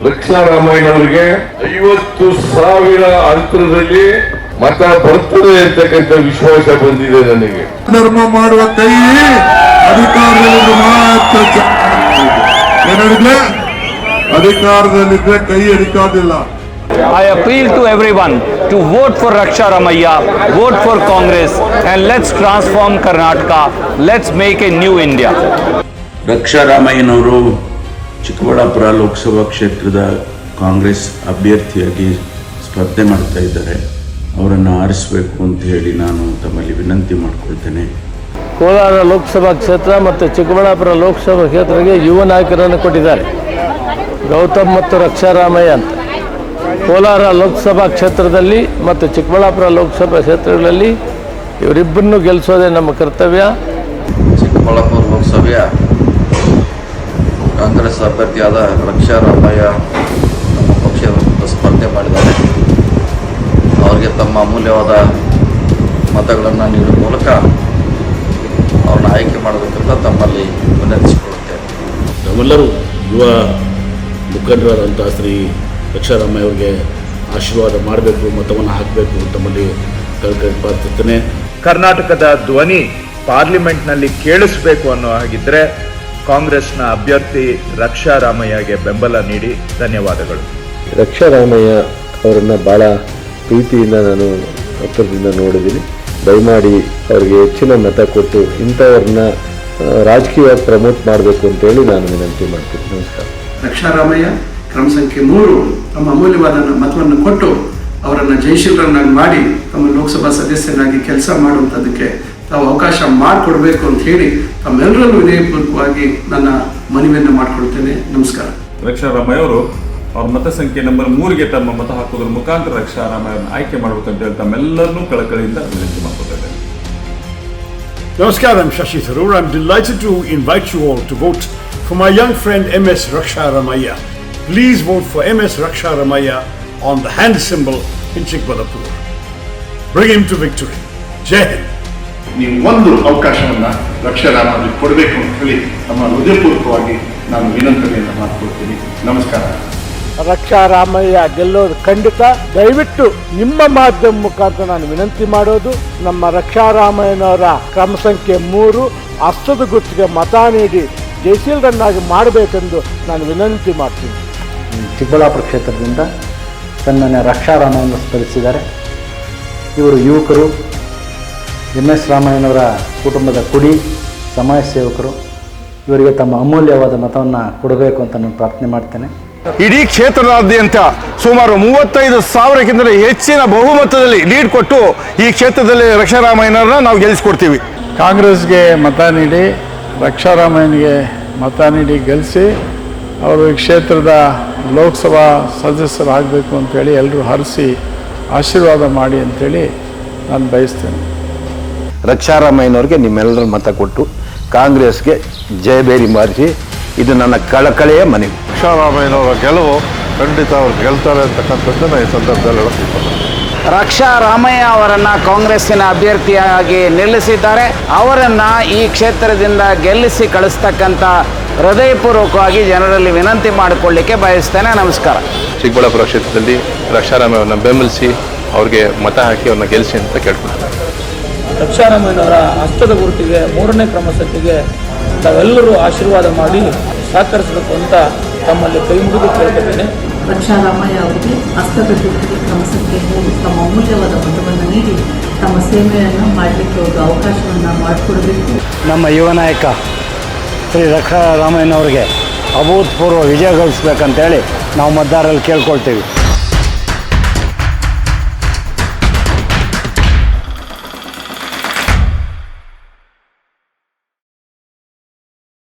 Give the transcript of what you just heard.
ರಕ್ಷಾರಾಮಯ್ಯನವರಿಗೆ 50,000 ಅಂತರದಲ್ಲಿ ಮತ ಬರ್ತದೆ ಅಂತಕ್ಕಂಥ ವಿಶ್ವಾಸ ಬಂದಿದೆ ನನಗೆ. ಧರ್ಮ ಮಾಡುವ ಕೈ ಅಧಿಕಾರದಲ್ಲಿ ಮಾತ್ರ ಅಧಿಕಾರದಲ್ಲಿದ್ರೆ ಕೈ ಹಿಡಿಕೋದಿಲ್ಲ. I appeal to everyone to vote for Raksha Ramaiah, vote for Congress, and let's transform Karnataka. Let's make a new India. ರಕ್ಷಾ ರಾಮಯ್ಯನವರು ಚಿಕ್ಕಬಳ್ಳಾಪುರ ಲೋಕಸಭಾ ಕ್ಷೇತ್ರದ ಕಾಂಗ್ರೆಸ್ ಅಭ್ಯರ್ಥಿಯಾಗಿ ಸ್ಪರ್ಧೆ ಮಾಡ್ತಾ ಇದ್ದಾರೆ. ಅವರನ್ನು ಆರಿಸಬೇಕು ಅಂತ ಹೇಳಿ ನಾನು ತಮ್ಮಲ್ಲಿ ವಿನಂತಿ ಮಾಡಿಕೊಳ್ತೇನೆ. ಕೋಲಾರ ಲೋಕಸಭಾ ಕ್ಷೇತ್ರ ಮತ್ತು ಚಿಕ್ಕಬಳ್ಳಾಪುರ ಲೋಕಸಭಾ ಕ್ಷೇತ್ರಕ್ಕೆ ಯುವ ನಾಯಕರನ್ನು ಕೊಟ್ಟಿದ್ದಾರೆ, ಗೌತಮ್ ಮತ್ತು ರಕ್ಷಾ ರಾಮಯ್ಯ ಅಂತ. ಕೋಲಾರ ಲೋಕಸಭಾ ಕ್ಷೇತ್ರದಲ್ಲಿ ಮತ್ತು ಚಿಕ್ಕಬಳ್ಳಾಪುರ ಲೋಕಸಭಾ ಕ್ಷೇತ್ರಗಳಲ್ಲಿ ಇವರಿಬ್ಬರನ್ನು ಗೆಲ್ಲಿಸೋದೇ ನಮ್ಮ ಕರ್ತವ್ಯ. ಚಿಕ್ಕಬಳ್ಳಾಪುರ ಲೋಕಸಭೆಯ ಕಾಂಗ್ರೆಸ್ ಅಭ್ಯರ್ಥಿಯಾದ ರಕ್ಷಾ ರಾಮಯ್ಯ ನಮ್ಮ ಪಕ್ಷದ ಸ್ಪರ್ಧೆ ಮಾಡಿದ್ದಾರೆ. ಅವರಿಗೆ ತಮ್ಮ ಅಮೂಲ್ಯವಾದ ಮತಗಳನ್ನು ನೀಡುವ ಮೂಲಕ ಅವ್ರನ್ನ ಆಯ್ಕೆ ಮಾಡಬೇಕಂತ ತಮ್ಮಲ್ಲಿ ವಿನಂತಿಸಿಕೊಳ್ಳುತ್ತೇವೆ. ನಾವೆಲ್ಲರೂ ಯುವ ಮುಖಂಡರಾದಂಥ ಶ್ರೀ ರಕ್ಷಾರಾಮಯ್ಯ ಅವರಿಗೆ ಆಶೀರ್ವಾದ ಮಾಡಬೇಕು, ಮತವನ್ನು ಹಾಕಬೇಕು ತಮ್ಮಲ್ಲಿ ಪ್ರಾರ್ಥಿಸುತ್ತೇನೆ. ಕರ್ನಾಟಕದ ಧ್ವನಿ ಪಾರ್ಲಿಮೆಂಟ್ನಲ್ಲಿ ಕೇಳಿಸಬೇಕು ಅನ್ನೋ ಹಾಗಿದ್ರೆ ಕಾಂಗ್ರೆಸ್ನ ಅಭ್ಯರ್ಥಿ ರಕ್ಷಾರಾಮಯ್ಯಗೆ ಬೆಂಬಲ ನೀಡಿ. ಧನ್ಯವಾದಗಳು. ರಕ್ಷಾರಾಮಯ್ಯ ಅವರನ್ನು ಭಾಳ ಪ್ರೀತಿಯಿಂದ ನಾನು ಹತ್ತಿರದಿಂದ ನೋಡಿದ್ದೀನಿ. ದಯಮಾಡಿ ಅವರಿಗೆ ಹೆಚ್ಚಿನ ಮತ ಕೊಟ್ಟು ಇಂಥವ್ರನ್ನ ರಾಜಕೀಯವಾಗಿ ಪ್ರಮೋಟ್ ಮಾಡಬೇಕು ಅಂತೇಳಿ ನಾನು ವಿನಂತಿ ಮಾಡ್ತೀನಿ. ನಮಸ್ಕಾರ. ರಕ್ಷಾರಾಮಯ್ಯ ಕ್ರಮ ಸಂಖ್ಯೆ 3 ತಮ್ಮ ಅಮೂಲ್ಯವಾದ ಮತವನ್ನು ಕೊಟ್ಟು ಅವರನ್ನು ಜಯಶೀಲರನ್ನಾಗಿ ಮಾಡಿ ತಮ್ಮ ಲೋಕಸಭಾ ಸದಸ್ಯರಾಗಿ ಕೆಲಸ ಮಾಡುವಂಥದ್ದಕ್ಕೆ ತಾವು ಅವಕಾಶ ಮಾಡಿಕೊಡ್ಬೇಕು ಅಂತ ಹೇಳಿ ತಮ್ಮೆಲ್ಲರಲ್ಲೂ ವಿನಯಪೂರ್ವಕವಾಗಿ ನನ್ನ ಮನವಿಯನ್ನು ಮಾಡಿಕೊಳ್ತೇನೆ. ನಮಸ್ಕಾರ. ರಕ್ಷಾರಾಮಯ್ಯ ಅವರು ಅವ್ರ ಮತ ಸಂಖ್ಯೆ ನಂಬರ್ 3ಗೆ ತಮ್ಮ ಮತ ಹಾಕೋದ್ರ ಮುಖಾಂತರ ರಕ್ಷಾರಾಮಯ್ಯವನ್ನು ಆಯ್ಕೆ ಮಾಡಬೇಕಂತ ಹೇಳಿ ತಮ್ಮೆಲ್ಲರನ್ನೂ ಕಳಕಳಿಯಿಂದ ವಿನಂತಿ ಮಾಡ್ಕೊಳ್ತಾ Namaskar, I'm Shashi Tharoor. I'm delighted to invite you all to vote for my young friend MS Raksha Ramaiah. Please vote for MS Raksha Ramaiah on the hand symbol in Chikbalapur. Bring him to victory. Jai Hind. ನೀವು ಒಂದು ಅವಕಾಶವನ್ನು ರಕ್ಷಾರಾಮಯ್ಯ ಕೊಡಬೇಕು ಅಂತ ಹೇಳಿ ನಮ್ಮ ಹೃದಯಪೂರ್ವಕವಾಗಿ ನಾನು ವಿನಂತಿಯನ್ನು ಮಾಡ್ಕೊಳ್ತೀನಿ. ನಮಸ್ಕಾರ. ರಕ್ಷಾರಾಮಯ್ಯ ಗೆಲ್ಲೋದು ಖಂಡಿತ. ದಯವಿಟ್ಟು ನಿಮ್ಮ ಮಾಧ್ಯಮ ಮುಖಾಂತರ ನಾನು ವಿನಂತಿ ಮಾಡೋದು, ನಮ್ಮ ರಕ್ಷಾರಾಮಯ್ಯನವರ ಕ್ರಮ ಸಂಖ್ಯೆ 3 ಹಸ್ತದ ಗುರುತಿಗೆ ಮತ ನೀಡಿ ಜಯಶೀಲರನ್ನಾಗಿ ಮಾಡಬೇಕೆಂದು ನಾನು ವಿನಂತಿ ಮಾಡ್ತೀನಿ. ಚಿಕ್ಕಬಳ್ಳಾಪುರ ಕ್ಷೇತ್ರದಿಂದ ತನ್ನನ್ನು ರಕ್ಷಾರಾಮಯ್ಯನವರು ಸ್ಮರಿಸಿದ್ದಾರೆ. ಇವರು ಯುವಕರು, MS ರಾಮಯ್ಯನವರ ಕುಟುಂಬದ ಕುಡಿ, ಸಮಾಜ ಸೇವಕರು. ಇವರಿಗೆ ತಮ್ಮ ಅಮೂಲ್ಯವಾದ ಮತವನ್ನು ಕೊಡಬೇಕು ಅಂತ ನಾನು ಪ್ರಾರ್ಥನೆ ಮಾಡ್ತೇನೆ. ಇಡೀ ಕ್ಷೇತ್ರದಾದ್ಯಂತ ಸುಮಾರು 35,000ಕ್ಕಿಂತ ಹೆಚ್ಚಿನ ಬಹುಮತದಲ್ಲಿ ಲೀಡ್ ಕೊಟ್ಟು ಈ ಕ್ಷೇತ್ರದಲ್ಲಿ ರಕ್ಷಾರಾಮಯ್ಯನವ್ರನ್ನ ನಾವು ಗೆಲ್ಲಿಸ್ಕೊಡ್ತೀವಿ. ಕಾಂಗ್ರೆಸ್ಗೆ ಮತ ನೀಡಿ, ರಕ್ಷಾರಾಮಯ್ಯನಿಗೆ ಮತ ನೀಡಿ ಗೆಲ್ಲಿಸಿ ಅವರು ಈ ಕ್ಷೇತ್ರದ ಲೋಕಸಭಾ ಸದಸ್ಯರಾಗಬೇಕು ಅಂತೇಳಿ ಎಲ್ಲರೂ ಹರಿಸಿ ಆಶೀರ್ವಾದ ಮಾಡಿ ಅಂತೇಳಿ ನಾನು ಬಯಸ್ತೇನೆ. ರಕ್ಷಾರಾಮಯ್ಯನವ್ರಿಗೆ ನಿಮ್ಮೆಲ್ಲರ ಮತ ಕೊಟ್ಟು ಕಾಂಗ್ರೆಸ್ಗೆ ಜಯಬೇರಿ ಮಾರಿಸಿ, ಇದು ನನ್ನ ಕಳಕಳೆಯ ಮನವಿ. ರಕ್ಷಾರಾಮಯ್ಯನವರ ಗೆಲುವು ಖಂಡಿತ ಅವ್ರು ಗೆಲ್ತಾರೆ ಅಂತಕ್ಕಂಥದ್ದನ್ನು ಈ ಸಂದರ್ಭದಲ್ಲಿ ಹೇಳಬೇಕು. ರಕ್ಷಾ ರಾಮಯ್ಯ ಅವರನ್ನು ಕಾಂಗ್ರೆಸ್ಸಿನ ಅಭ್ಯರ್ಥಿಯಾಗಿ ನಿಲ್ಲಿಸಿದ್ದಾರೆ. ಅವರನ್ನು ಈ ಕ್ಷೇತ್ರದಿಂದ ಗೆಲ್ಲಿಸಿ ಕಳಿಸ್ತಕ್ಕಂಥ ಹೃದಯಪೂರ್ವಕವಾಗಿ ಜನರಲ್ಲಿ ವಿನಂತಿ ಮಾಡಿಕೊಳ್ಳಿಕ್ಕೆ ಬಯಸ್ತೇನೆ. ನಮಸ್ಕಾರ. ಚಿಕ್ಕಬಳ್ಳಾಪುರ ಕ್ಷೇತ್ರದಲ್ಲಿ ರಕ್ಷಾರಾಮಯ್ಯವ್ರನ್ನ ಬೆಂಬಲಿಸಿ ಅವ್ರಿಗೆ ಮತ ಹಾಕಿ ಅವ್ರನ್ನ ಗೆಲ್ಲಿಸಿ ಅಂತ ಕೇಳ್ಕೊಳ್ತಾರೆ. ರಕ್ಷಾರಾಮಯ್ಯನವರ ಹಸ್ತದ ಗುರುತಿಗೆ 3ನೇ ಕ್ರಮ ಸಂಖ್ಯೆಗೆ ತಾವೆಲ್ಲರೂ ಆಶೀರ್ವಾದ ಮಾಡಿ ಸಹಕರಿಸಬೇಕು ಅಂತ ತಮ್ಮಲ್ಲಿ ಕೈ ಮುಗಿದು ಕೇಳ್ತಿದ್ದೇನೆ. ರಕ್ಷಾರಾಮಯ್ಯ ಅವರಿಗೆ ಹಸ್ತದ ಗುರುತಿಗೆ ಕ್ರಮ ಸಂಖ್ಯೆ 3 ತಮ್ಮ ಅಮೂಲ್ಯವಾದ ಮತವನ್ನು ನೀಡಿ ತಮ್ಮ ಸೇವೆಯನ್ನು ಮಾಡಲಿಕ್ಕೆ ಒಂದು ಅವಕಾಶವನ್ನು ಮಾಡಿಕೊಡಬೇಕು. ನಮ್ಮ ಯುವ ನಾಯಕ ಶ್ರೀ ರಕ್ಷಾರಾಮಯ್ಯನವರಿಗೆ ಅಭೂತಪೂರ್ವ ವಿಜಯ ಗಳಿಸ್ಬೇಕಂತೇಳಿ ನಾವು ಮತದಾರರಲ್ಲಿ ಕೇಳ್ಕೊಳ್ತೀವಿ.